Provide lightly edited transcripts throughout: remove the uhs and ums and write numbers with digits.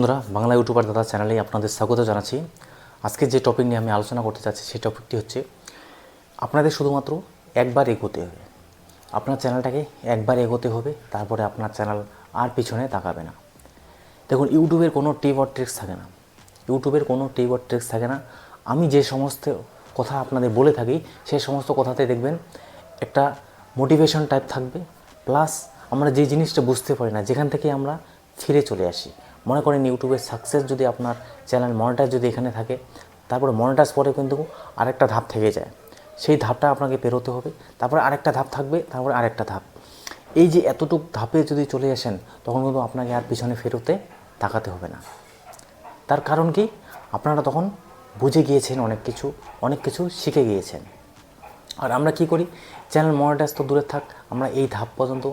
বন্ধুরা, বাংলা ইউটিউবার দাদা চ্যানেলে আপনাদের স্বাগত জানাচ্ছি। আজকে যে টপিক নিয়ে আমি আলোচনা করতে চাচ্ছি সেই টপিকটি হচ্ছে আপনাদের শুধুমাত্র একবার এগোতে হবে। আপনার চ্যানেলটাকে একবার এগোতে হবে, তারপরে আপনার চ্যানেল আর পিছনে তাকাবে না। দেখুন, ইউটিউবের কোনো টিপ অর ট্রিক্স থাকে না। ইউটিউবের কোনো টিপ অর ট্রিক্স থাকে না। আমি যে সমস্ত কথা আপনাদের বলে থাকি সেই সমস্ত কথাতে দেখবেন একটা মোটিভেশন টাইপ থাকবে, প্লাস আমরা যে জিনিসটা বুঝতে পারি না যেখান থেকে আমরা ফিরে চলে আসি। মনে করেন ইউটিউবের সাকসেস যদি আপনার চ্যানেল মনিটাইজ যদি এখানে থাকে, তারপরে মনিটাইজ পরে কিন্তু আরেকটা ধাপ থেকে যায়, সেই ধাপটা আপনাকে পেরোতে হবে। তারপরে আরেকটা ধাপ থাকবে, তারপরে আরেকটা ধাপ। এই যে এতটুক ধাপে যদি চলে আসেন, তখন কিন্তু আপনাকে আর পিছনে ফেরোতে তাকাতে হবে না। তার কারণ কি, আপনারা তখন বুঝে গিয়েছেন, অনেক কিছু শিখে গিয়েছেন। আর আমরা কি করি, চ্যানেল মনিটাইজ তো দূরে থাক, আমরা এই ধাপ পর্যন্ত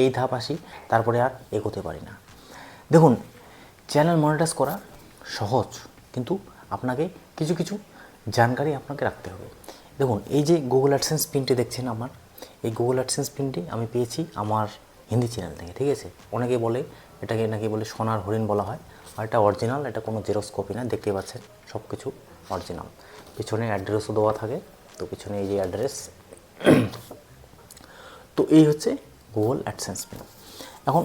এই ধাপ আসি, তারপরে আর এগোতে পারি না। দেখুন, চ্যানেল মনিটাইজ করা সহজ, কিন্তু আপনাকে কিছু জানকারি আপনাকে রাখতে হবে। দেখুন, এই যে গুগল অ্যাডসেন্স পিনটি দেখছেন আমার, এই গুগল অ্যাডসেন্স পিনটি আমি পেয়েছি আমার হিন্দি চ্যানেল থেকে, ঠিক আছে। অনেকে বলে এটাকে নাকি বলে সোনার হরিণ বলা হয়, আর এটা অরিজিনাল, এটা কোনো জেরক্স কপি না। দেখতে পাচ্ছেন সব কিছু অরিজিনাল। পিছনে অ্যাড্রেসও দেওয়া থাকে, তো পিছনে এই যে অ্যাড্রেস, তো এই হচ্ছে গুগল অ্যাডসেন্স পিন। এখন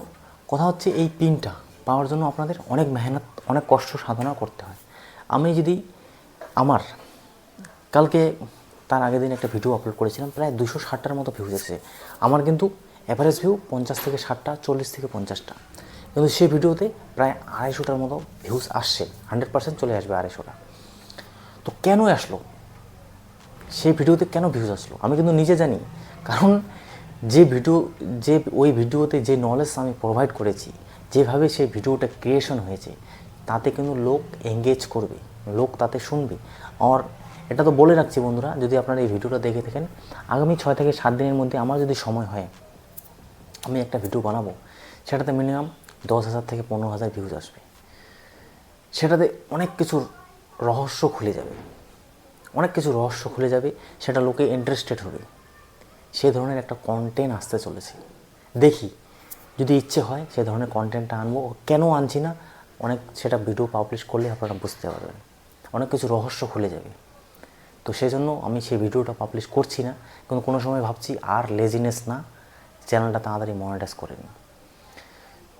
কথা হচ্ছে, এই পিনটা পাওয়ার জন্য আপনাদের অনেক মেহনত, অনেক কষ্ট সাধনা করতে হয়। আমি যদি কালকে তার আগের দিন একটা ভিডিও আপলোড করেছিলাম, প্রায় 260টার মতো ভিউজ এসেছে। আমার কিন্তু অ্যাভারেজ ভিউ 50 থেকে 60টা, 40 থেকে 50টা, কিন্তু সেই ভিডিওতে প্রায় 250টার মতো ভিউজ আসছে। 100% চলে আসবে 250টা। তো কেন আসলো, সেই ভিডিওতে কেন ভিউজ আসলো আমি কিন্তু নিজে জানি। কারণ ওই ভিডিওতে যে নলেজ আমি প্রোভাইড করেছি, যেভাবে সেই ভিডিওটা ক্রিয়েশন হয়েছে, তাতে কিন্তু লোক এঙ্গেজ করবে, লোক তাতে শুনবে। আর এটা তো বলে রাখছি বন্ধুরা, যদি আপনারা এই ভিডিওটা দেখে থাকেন, আগামী 6 থেকে 7 দিনের মধ্যে আমার যদি সময় হয়, আমি একটা ভিডিও বানাবো, সেটাতে মিনিমাম 10,000 থেকে 15,000 ভিউজ আসবে। সেটাতে অনেক কিছুর রহস্য খুলে যাবে, সেটা লোকে ইন্টারেস্টেড হবে। সেই ধরনের একটা কন্টেন্ট আসতে চলেছে। দেখি যদি ইচ্ছে হয় সেই ধরনের কন্টেন্টটা আনবো। কেন আনছি না, সেটা ভিডিও পাবলিশ করলে আপনারা বুঝতে পারবেন, অনেক কিছু রহস্য খুলে যাবে। তো সেই জন্য আমি সেই ভিডিওটা পাবলিশ করছি না, কিন্তু কোনো সময় ভাবছি আর লেজিনেস না, চ্যানেলটা তাড়াতাড়ি মনিটাইজ করে নিই।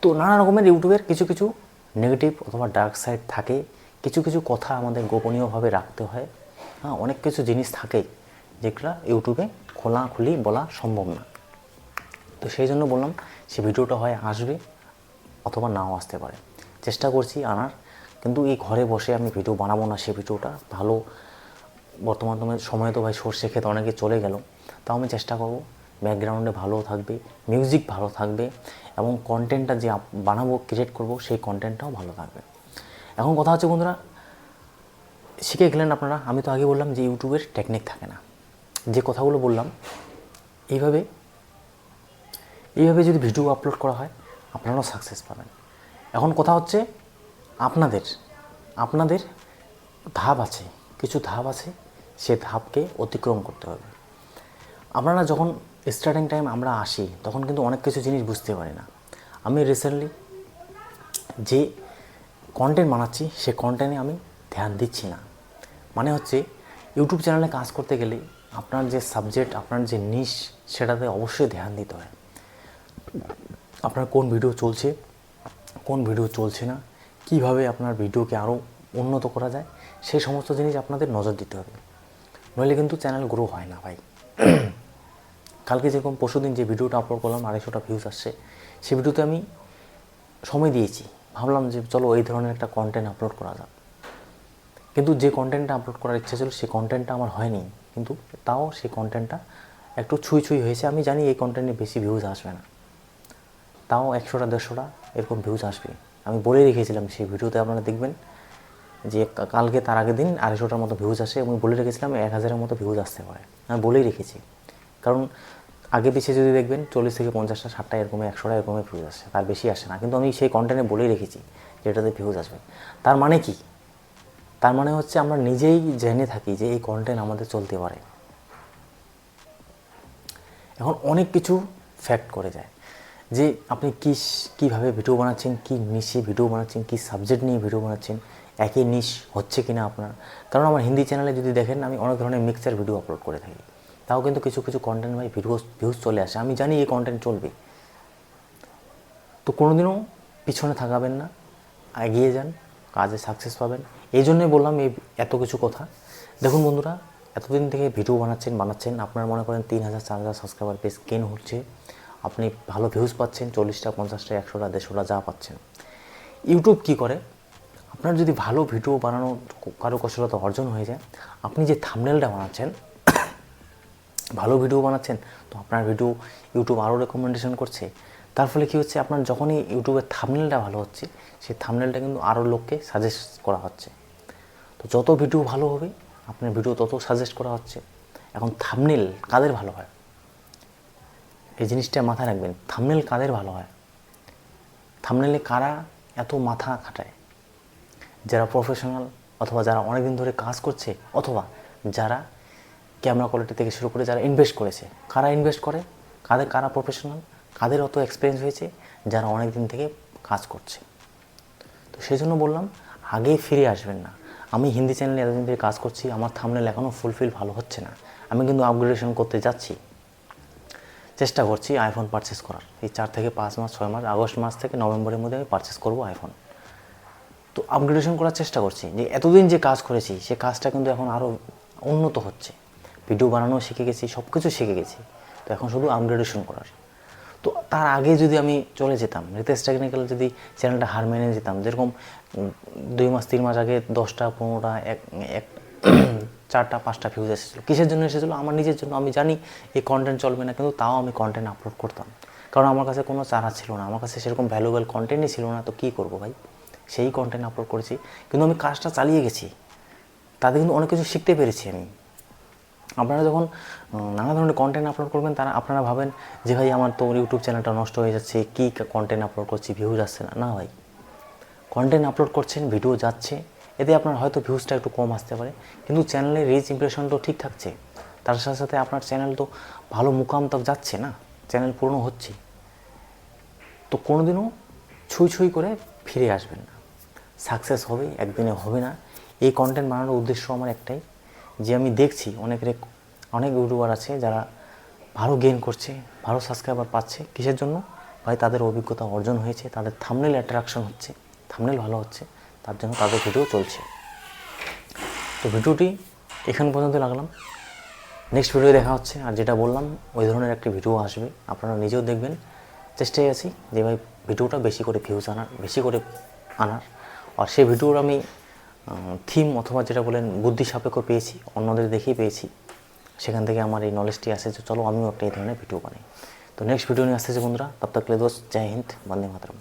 তো নানা রকমের ইউটিউবের কিছু নেগেটিভ অথবা ডার্ক সাইড থাকে, কিছু কথা আমাদের গোপনীয়ভাবে রাখতে হয়। অনেক কিছু জিনিস থাকে যেগুলো ইউটিউবে খোলাখুলি বলা সম্ভব না। তো সেই জন্য বললাম, সে ভিডিওটা হয় আসবে অথবা নাও আসতে পারে। চেষ্টা করছি আনার, কিন্তু এই ঘরে বসে আমি ভিডিও বানাবো না। সে ভিডিওটা ভালো, বর্তমান সময়ে তো ভাই সর্ষে ক্ষেত অনেকে চলে গেল, তাও আমি চেষ্টা করব ব্যাকগ্রাউন্ডে ভালো থাকবে, মিউজিক ভালো থাকবে, এবং কন্টেন্টটা যে বানাবো, ক্রিয়েট করব, সেই কন্টেন্টটাও ভালো থাকবে। এখন কথা হচ্ছে বন্ধুরা, শিখে গেলেন আপনারা। আমি তো আগে বললাম যে ইউটিউবের টেকনিক থাকে না। যে কথাগুলো বললাম, এইভাবে যদি ভিডিও আপলোড করা হয়, আপনারাও সাকসেস পাবেন। এখন কথা হচ্ছে, আপনাদের কিছু ধাপ আছে, সে ধাপকে অতিক্রম করতে হবে। আপনারা যখন স্টার্টিং টাইম আমরা আসি, তখন কিন্তু অনেক কিছু জিনিস বুঝতে পারি না। আমি রিসেন্টলি যে কন্টেন্ট বানাচ্ছি, সে কন্টেন্টে আমি ধ্যান দিচ্ছি না। মানে হচ্ছে, ইউটিউব চ্যানেলে কাজ করতে গেলে আপনার যে সাবজেক্ট, আপনার যে নিশ, সেটাতে অবশ্যই ধ্যান দিতে হয়। আপনার কোন ভিডিও চলছে, কোন ভিডিও চলছে না, কিভাবে আপনার ভিডিওকে আরও উন্নত করা যায়, সেই সমস্ত জিনিস আপনাদের নজর দিতে হবে। নইলে কিন্তু চ্যানেল গ্রো হয় না ভাই। কালকে যেরকম পরশুদিন যে ভিডিওটা আপলোড করলাম, 250টা ভিউজ আসছে, সেই ভিডিওতে আমি সময় দিয়েছি, ভাবলাম যে চলো এই ধরনের একটা কন্টেন্ট আপলোড করা যাক। কিন্তু যে কন্টেন্টটা আপলোড করার ইচ্ছা ছিল, সেই কন্টেন্টটা আমার হয়নি, কিন্তু তাও সেই কন্টেন্টটা একটু ছুঁই হয়েছে। আমি জানি এই কন্টেন্টে বেশি ভিউজ আসবে না, তাও 100টা 150টা এরকম ভিউজ আসবে। আমি বলে রেখেছিলাম সেই ভিডিওতে, আপনারা দেখবেন যে কালকে তার আগের দিন 250টার মতো ভিউজ আসে, এবং বলে রেখেছিলাম 1000-এর মতো ভিউজ আসতে পারে। আমি বলেই রেখেছি, কারণ আগে পিছিয়ে যদি দেখবেন 40 থেকে 50টা, 60টা এরকম, 100টা এরকমের ভিউজ আসে, তার বেশি আসে না। কিন্তু আমি সেই কন্টেন্টে বলেই রেখেছি যে এটাতে ভিউজ আসবে। তার মানে কি, তার মানে হচ্ছে আমরা নিজেই জেনে থাকি যে এই কন্টেন্ট আমাদের চলতে পারে। এখন অনেক কিছু ফ্যাক্ট করে যায়। যে আপনি কীভাবে ভিডিও বানাচ্ছেন, কী নিশে ভিডিও বানাচ্ছেন, কী সাবজেক্ট নিয়ে ভিডিও বানাচ্ছেন, একই নিশ হচ্ছে কি না আপনার। কারণ আমার হিন্দি চ্যানেলে যদি দেখেন আমি অনেক ধরনের মিক্সার ভিডিও আপলোড করে থাকি, তাও কিন্তু কিছু কিছু কন্টেন্ট ভাই ভিউজ চলে আসে, আমি জানি এই কন্টেন্ট চলবে। তো কোনোদিনও পিছনে থাকাবেন না, এগিয়ে যান, কাজে সাকসেস পাবেন। এই জন্যই বললাম এই এত কিছু কথা। দেখুন বন্ধুরা, এতদিন থেকে ভিডিও বানাচ্ছেন, আপনার মনে করেন 3,000 4,000 সাবস্ক্রাইবার বেশ গেইন হচ্ছে, আপনি ভালো ভিউজ পাচ্ছেন, 40টা 50টা 100টা 150টা যা পাচ্ছেন। ইউটিউব কী করে, আপনার যদি ভালো ভিডিও বানানো কারুকৌশলতা অর্জন হয়ে যায়, আপনি যে থাম্বনেলটা বানাচ্ছেন, ভালো ভিডিও বানাচ্ছেন, তো আপনার ভিডিও ইউটিউব আরও রেকমেন্ডেশন করছে। তার ফলে কী হচ্ছে, আপনার যখনই ইউটিউবের থাম্বনেলটা ভালো হচ্ছে, সেই থাম্বনেলটা কিন্তু আরও লোককে সাজেস্ট করা হচ্ছে। তো যত ভিডিও ভালো হবে আপনার ভিডিও তত সাজেস্ট করা হচ্ছে। এখন থাম্বনেল কাদের ভালো হয়, এই জিনিসটা মাথায় রাখবেন। থাম্বনেল কাদের ভালো হয়, থাম্বনেলে কারা এত মাথা খাটায়, যারা প্রফেশনাল অথবা যারা অনেক দিন ধরে কাজ করছে, অথবা যারা ক্যামেরা কোয়ালিটি থেকে শুরু করে যারা ইনভেস্ট করেছে। কারা ইনভেস্ট করে, কারা প্রফেশনাল, কাদের অত এক্সপিরিয়েন্স হয়েছে, যারা অনেক দিন থেকে কাজ করছে। তো সেই জন্য বললাম আগেই ফিরে আসবেন না। আমি হিন্দি চ্যানেলে এতদিন ধরে কাজ করছি, আমার থাম্বনেল এখনও ফুলফিল ভালো হচ্ছে না, আমি কিন্তু আপগ্রেডেশন করতে যাচ্ছি, চেষ্টা করছি আইফোন পারচেস করার। এই 4 থেকে 5 মাস 6 মাস, আগস্ট মাস থেকে নভেম্বরের মধ্যে আমি পারচেস করবো আইফোন। তো আপগ্রেডেশন করার চেষ্টা করছি, যে এতদিন যে কাজ করেছি সে কাজটা কিন্তু এখন আরও উন্নত হচ্ছে, ভিডিও বানানো শিখে গেছি, সব কিছু শিখে গেছি। তো এখন শুধু আপগ্রেডেশন করার। তো তার আগে যদি আমি চলে যেতাম, রিতেশ টেকনিক্যাল যদি চ্যানেলটা হার মেনে যেতাম, যেরকম 2 মাস 3 মাস আগে 10টা 15টা 4টা 5টা ভিউজ এসেছিলো, কিসের জন্য এসেছিলো, আমার নিজের জন্য। আমি জানি এই কন্টেন্ট চলবে না, কিন্তু তাও আমি কন্টেন্ট আপলোড করতাম, কারণ আমার কাছে কোনো চারা ছিল না, আমার কাছে সেরকম ভ্যালুয়েবল কন্টেন্টই ছিল না। তো কী করবো ভাই, সেই কন্টেন্ট আপলোড করেছি, কিন্তু আমি কাজটা চালিয়ে গেছি, তাতে কিন্তু অনেক কিছু শিখতে পেরেছি আমি। আপনারা যখন নানা ধরনের কন্টেন্ট আপলোড করবেন, আপনারা ভাবেন যে ভাই আমার তো ইউটিউব চ্যানেলটা নষ্ট হয়ে যাচ্ছে, কী কন্টেন্ট আপলোড করছি, ভিউজ আসছে না। না ভাই, কন্টেন্ট আপলোড করছেন, ভিডিও যাচ্ছে, এতে আপনার হয়তো ভিউজটা একটু কম আসতে পারে, কিন্তু চ্যানেলের রিচ ইমপ্রেশন তো ঠিক থাকছে। তার সাথে সাথে আপনার চ্যানেল তো ভালো মুকাম তক যাচ্ছে না, চ্যানেল পূর্ণ হচ্ছে। তো কোনোদিনও ছুঁই করে ফিরে আসবেন না। সাকসেস হবে, একদিনে হবে না। এই কন্টেন্ট বানানোর উদ্দেশ্য আমার একটাই, যে আমি দেখছি অনেক ইউটিউবার আছে যারা ভালো গেইন করছে, ভালো সাবস্ক্রাইবার পাচ্ছে। কিসের জন্য ভাই, তাদের অভিজ্ঞতা অর্জন হয়েছে, তাদের থাম্বনেল অ্যাট্রাকশন হচ্ছে, থাম্বনেল ভালো হচ্ছে, তার জন্য তাদের ভিডিও চলছে। তো ভিডিওটি এখান পর্যন্ত রাখলাম, নেক্সট ভিডিও দেখা হচ্ছে। আর যেটা বললাম ওই ধরনের একটি ভিডিও আসবে, আপনারা নিজেও দেখবেন। চেষ্টায় আছি যে ভাই ভিডিওটা বেশি করে ভিউজ আনার, বেশি করে আনার। আর সেই ভিডিওর আমি থিম অথবা যেটা বলেন বুদ্ধি সাপেক্ষ পেয়েছি, অন্যদের দেখেই পেয়েছি, সেখান থেকে আমার এই নলেজটি আসে যে চলো আমিও একটা এই ধরনের ভিডিও বানাই। তো নেক্সট ভিডিও নিয়ে আসতেছি বন্ধুরা, তব তক লে দোস্ত, জয় হিন্দ, বন্দে মাতরম।